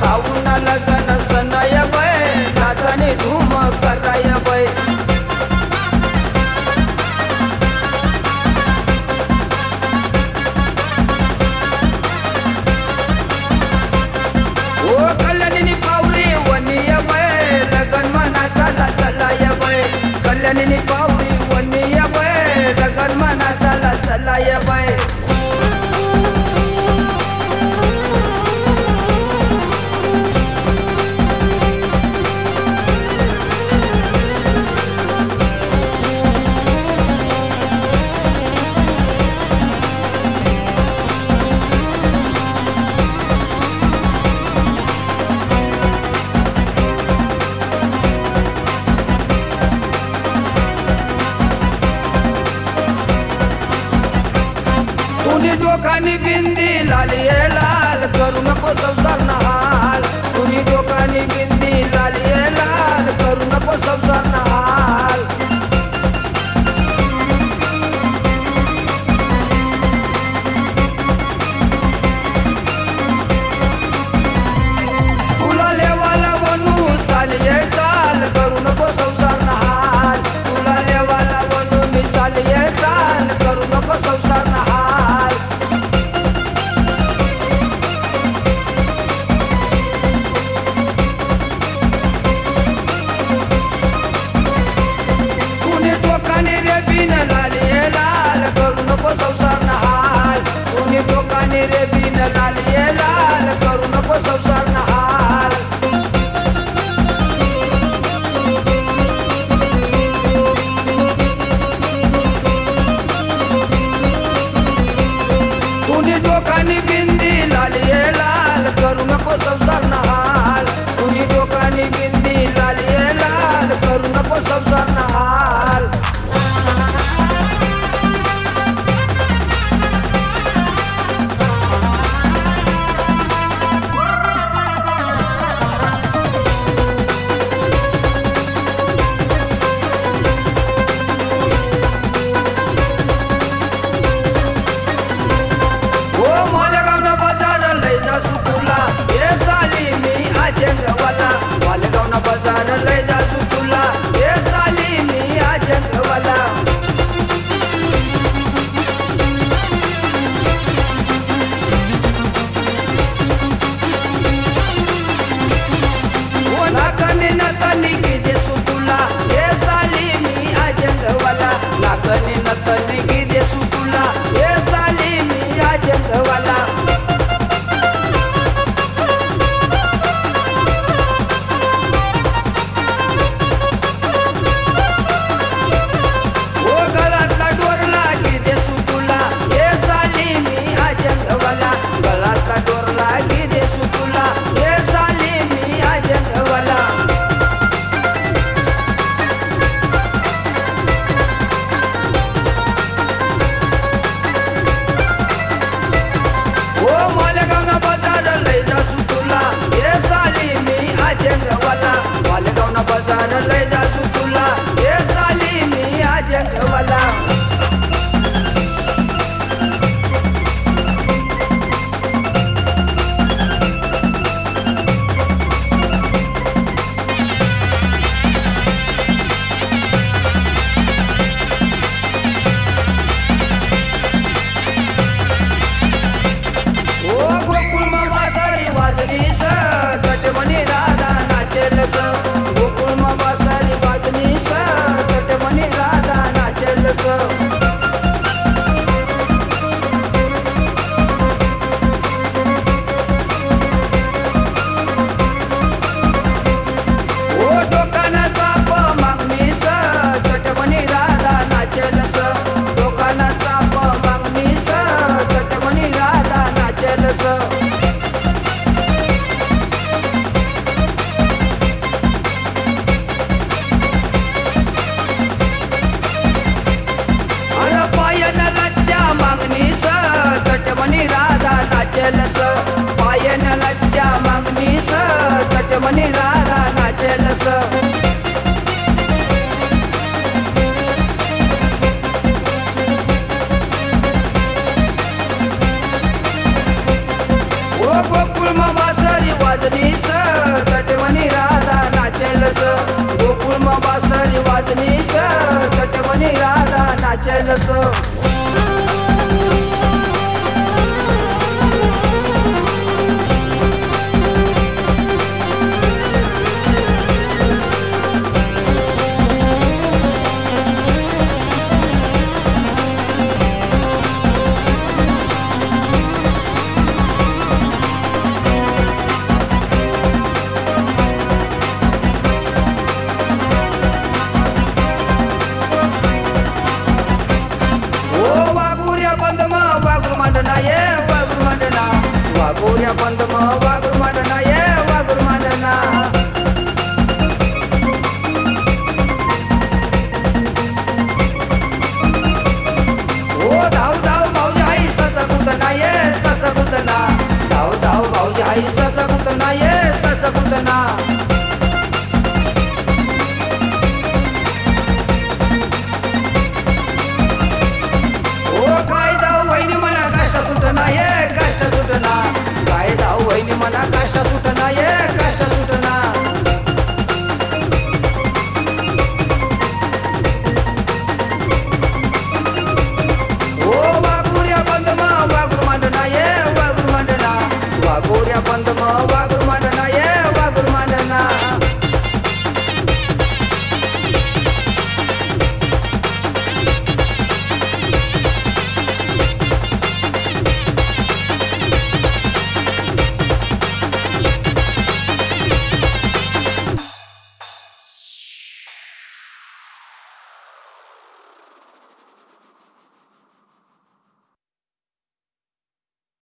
भाऊना लगन सनय बाय नाचनी धूम कराय बाय ओ कल्याणी पावरी वनिय बाय लगन मना चला चलाय बाय कल्याणी पावरी वनिय बाय लगन मना चला चलाय बाय डोकानी बिंदी लाली लाल करू नको संसार नहाल तुम्ही डोकानी बिंदी लाली लाल करू नको संसार नहाल तुला लेवाला बनू चालिये चाल करू नको संसार नहाल तुला लेवाला बनू मी चालिये चाल करू नको संसार नहाल संसार नहाल तुम्ही डोकाने रे बिन लालिये लाल करू नको संसार नहाल तुम्ही डोकाने बिंदी लालिये लाल करू नको संसार नहाल तुम्ही डोकाने बिंदी लालिये लाल करू नको संसार नहाल बाजार लय जासू तुला हे साली मी आजंगवाला ओ नागने नतनी की देसू तुला हे साली मी आजंगवाला नागने नतनी की देसू तुला हे साली मी आजंगवाला बाजार लय जासू तुला हे साली मी आजंगवाला ओ गोकुळ मा बासरी वाजली स कटमणी राधा नाचेल स बासारी वाजनी स कटमणी राधा नाचेल स ओ डोकाना चाप मागणी स कटमणी राधा नाचेल स डोकाना चाप मागणी स कटमणी राधा नाचेल स कटमणी राधा नाचेल स पायन लज्जा मागणी स कटमणी राधा नाचेल स ओ गोकुळ मा बासरी वाजली गुळमा बासरी वाजनी स तटवणी राधा नाचेल स वाघोऱ्या बंदमा वाघुर मांडना ये वाघुर मांडना ओ धाव धाव भाऊजी आई ससा बुदना ये ससा बुदना धाव धाव भाऊजी आई